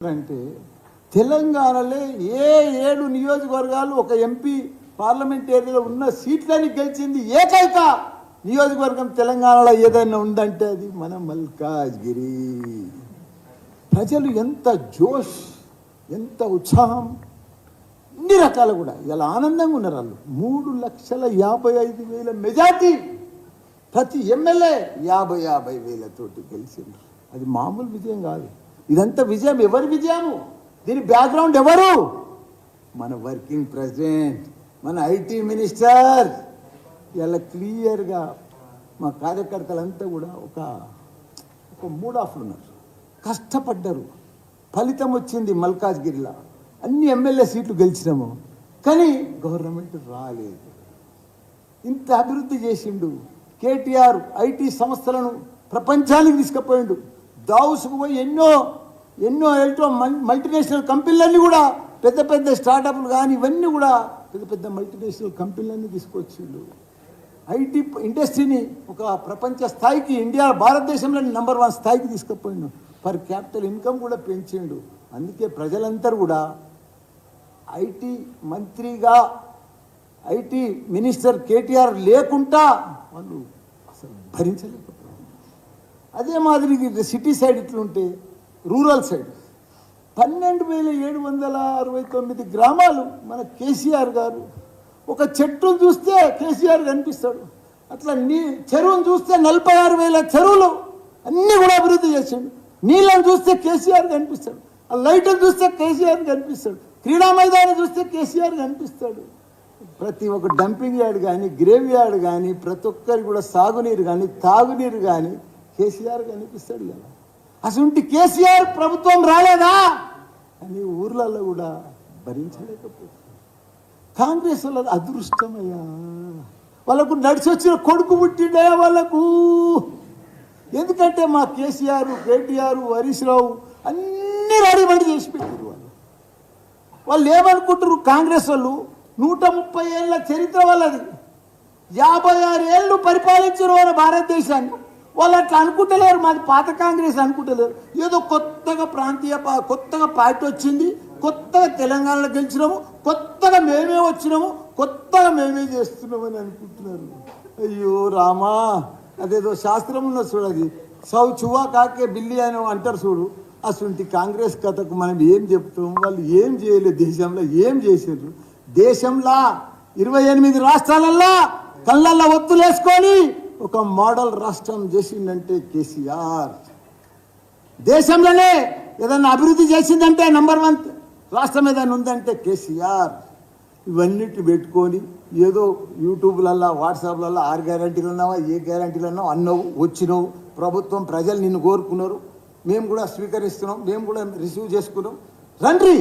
అంటే తెలంగాణలో ఏ 7 నియోజకవర్గాలు ఒక ఎంపీ పార్లమెంట్ ఏరియాలో ఉన్న సీట్లని గెలిచింది ఏకైక నియోజకవర్గం తెలంగాణలో ఏదైనా ఉందంటే అది మన మల్కాజ్గిరి. ప్రజలు ఎంత జోష్, ఎంత ఉత్సాహం, అన్ని రకాలు కూడా ఇలా ఆనందంగా ఉన్నారు. వాళ్ళు 3,55,000 మెజార్టీ, ప్రతి ఎమ్మెల్యే 50,000 తోటి గెలిచిండ్రు. అది మామూలు విజయం కాదు. ఇదంతా విజయం. ఎవరి విజయము? దీని బ్యాక్గ్రౌండ్ ఎవరు? మన వర్కింగ్ ప్రెసిడెంట్, మన ఐటీ మినిస్టర్. ఇలా క్లియర్గా మా కార్యకర్తలంతా కూడా ఒక మూడ్ ఆఫ్లో ఉన్నారు, కష్టపడ్డారు, ఫలితం వచ్చింది. మల్కాజ్గిరిలో అన్ని ఎమ్మెల్యే సీట్లు గెలిచినాము, కానీ గవర్నమెంట్ రాలేదు. ఇంత అభివృద్ధి చేసిండు కేటీఆర్. ఐటీ సంస్థలను ప్రపంచానికి తీసుకుపోయిండు. దావుసుకు పోయి ఎన్నో మల్టీనేషనల్ కంపెనీలన్నీ కూడా, పెద్ద పెద్ద స్టార్టప్లు కానీ ఇవన్నీ కూడా పెద్ద పెద్ద మల్టీనేషనల్ కంపెనీలన్నీ తీసుకొచ్చిండు. ఐటీ ఇండస్ట్రీని ఒక ప్రపంచ స్థాయికి, ఇండియా భారతదేశంలో నంబర్ 1 స్థాయికి తీసుకుపోయిండు. పర్ క్యాపిటల్ ఇన్కమ్ కూడా పెంచిండు. అందుకే ప్రజలందరూ కూడా ఐటీ మంత్రిగా, ఐటీ మినిస్టర్ కేటీఆర్ లేకుండా వాళ్ళు అసలు భరించలేకపోయారు. అదే మాదిరి సిటీ సైడ్ ఇట్లుంటే, రూరల్ సైడ్ 12,769 గ్రామాలు మన కేసీఆర్ గారు. ఒక చెట్టును చూస్తే కేసీఆర్ కనిపిస్తాడు. అట్లా చెరువును చూస్తే 46,000 చెరువులు అన్నీ కూడా అభివృద్ధి చేసాడు. నీళ్ళని చూస్తే కేసీఆర్ కనిపిస్తాడు. ఆ లైట్ని చూస్తే కేసీఆర్ కనిపిస్తాడు. క్రీడా మైదానం చూస్తే కేసీఆర్ కనిపిస్తాడు. ప్రతి ఒక్క డంపింగ్ యార్డ్ కానీ, గ్రేవ్ యార్డ్ కానీ, ప్రతి ఒక్కరికి కూడా సాగునీరు కానీ, తాగునీరు కానీ కేసీఆర్ కనిపిస్తాడు కదా. అసలు కేసీఆర్ ప్రభుత్వం రాలేదా అని ఊర్లలో కూడా భరించలేకపోతుంది. కాంగ్రెస్ వాళ్ళ అదృష్టమయ్యా, వాళ్ళకు నడిచి వచ్చిన కొడుకు పుట్టిండయా వాళ్ళకు. ఎందుకంటే మా కేసీఆర్, కేటీఆర్, హరీష్ రావు అన్నీ రెడీమేడ్ చేసి పెట్టారు. వాళ్ళు ఏమనుకుంటారు? కాంగ్రెస్ వాళ్ళు 130 ఏళ్ళ చరిత్ర వాళ్ళది, 56 ఏళ్ళు పరిపాలించారు వాళ్ళ భారతదేశాన్ని. వాళ్ళు అట్లా అనుకుంటలేరు. మాది పాత కాంగ్రెస్ అనుకుంటలేరు. ఏదో కొత్తగా కొత్తగా పార్టీ వచ్చింది, కొత్తగా తెలంగాణలో గెలిచినాము, కొత్తగా మేమే వచ్చినాము, కొత్తగా మేమే చేస్తున్నామని అనుకుంటున్నారు. అయ్యో రామా, అదేదో శాస్త్రం ఉన్న చూడు, అది సౌ చువా కాకే బిల్లి అని అంటారు చూడు. అసలు కాంగ్రెస్ కథకు మనం ఏం చెప్తాం? వాళ్ళు ఏం చేయలేదు, దేశంలో ఏం చేసారు? దేశంలో 28 రాష్ట్రాలల్లో కళ్ళల్లో ఒత్తులేసుకొని ఒక మోడల్ రాష్ట్రం చేసిందంటే కేసీఆర్. దేశంలోనే ఏదన్నా అభివృద్ధి చేసిందంటే నంబర్ 1 రాష్ట్రం ఏదైనా ఉందంటే కేసీఆర్. ఇవన్నిటి పెట్టుకొని ఏదో యూట్యూబ్లల్లో, వాట్సాప్లలో 6 గ్యారంటీలు ఉన్నావా, ఏ గ్యారంటీలు ఉన్నావు అన్నావు, వచ్చినావు. ప్రభుత్వం, ప్రజలు నిన్ను కోరుకున్నారు, మేము కూడా స్వీకరిస్తున్నాం, మేము కూడా రిసీవ్ చేసుకున్నాం. రండి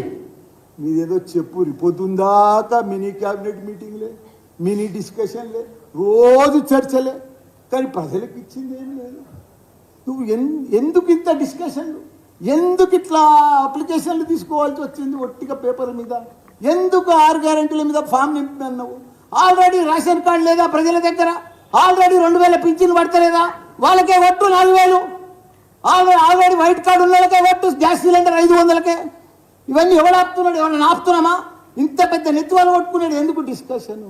మీదేదో చెప్పురి. పొద్దుందాకా మినీ క్యాబినెట్ మీటింగ్లే, మినీ డిస్కషన్లే, రోజు చర్చలే, కానీ ప్రజలకు ఇచ్చింది ఏం లేదు. నువ్వు ఎందుకు ఇంత డిస్కషన్లు, ఎందుకు ఇట్లా అప్లికేషన్లు తీసుకోవాల్సి వచ్చింది ఒట్టిగా పేపర్ మీద? ఎందుకు 6 గ్యారెంటీల మీద ఫామ్ నింపి అన్నావు? ఆల్రెడీ రేషన్ కార్డు లేదా ప్రజల దగ్గర? ఆల్రెడీ 2,000 పింఛన్లు పడతలేదా? వాళ్ళకే ఒట్టు 4,000. ఆల్రెడీ వైట్ కార్డు ఉన్న వాళ్ళకే ఒట్టు, గ్యాస్ సిలిండర్ 500కే. ఇవన్నీ ఎవడు ఆపుతున్నాడు? ఎవరైనా ఆపుతున్నామా? ఇంత పెద్ద నెత్తువాళ్ళు కొట్టుకున్నాడు. ఎందుకు డిస్కషన్?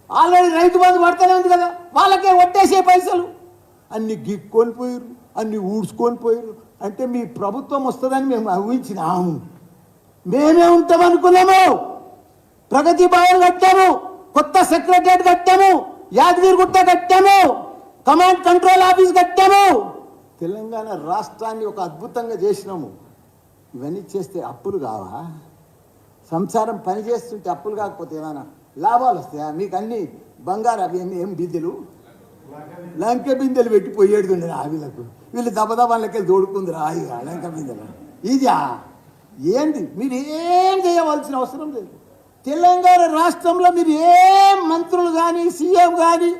ఆల్రెడీ రైతు బంధు పడతానే ఉంది కదా, వాళ్ళకే ఒట్టేసే పైసలు. అన్ని గిక్కొని పోయారు, అన్ని ఊడ్చుకొని పోయారు. అంటే మీ ప్రభుత్వం వస్తుందని మేము ఊహించినాము. మేమే ఉంటామనుకున్నాము. ప్రగతి భవన్ కట్టాము, కొత్త సెక్రటరియట్ కట్టాము, యాదగిరిగుట్ట కట్టాము, కమాండ్ కంట్రోల్ ఆఫీస్ కట్టాము. తెలంగాణ రాష్ట్రాన్ని ఒక అద్భుతంగా చేసినాము. ఇవన్నీ చేస్తే అప్పులు కావా? సంసారం పని చేస్తుంటే అప్పులు కాకపోతే ఏమైనా లాభాలు వస్తాయా? మీకు అన్ని బంగారు అవి ఏం బిందెలు, లంక బిందెలు పెట్టిపోయేది ఉండేది ఆవిలకు. వీళ్ళు దబదబాలకి తోడుకుంది రాయిగా లంక బిందెలు. ఇదా ఏంది? మీరు ఏం చేయవలసిన అవసరం లేదు. తెలంగాణ రాష్ట్రంలో మీరు ఏం మంత్రులు కానీ, సీఎం కానీ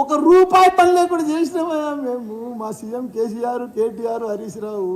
ఒక రూపాయి పని లేకుండా చేసినామా మేము? మా సీఎం కేసీఆర్, కేటీఆర్, హరీష్ రావు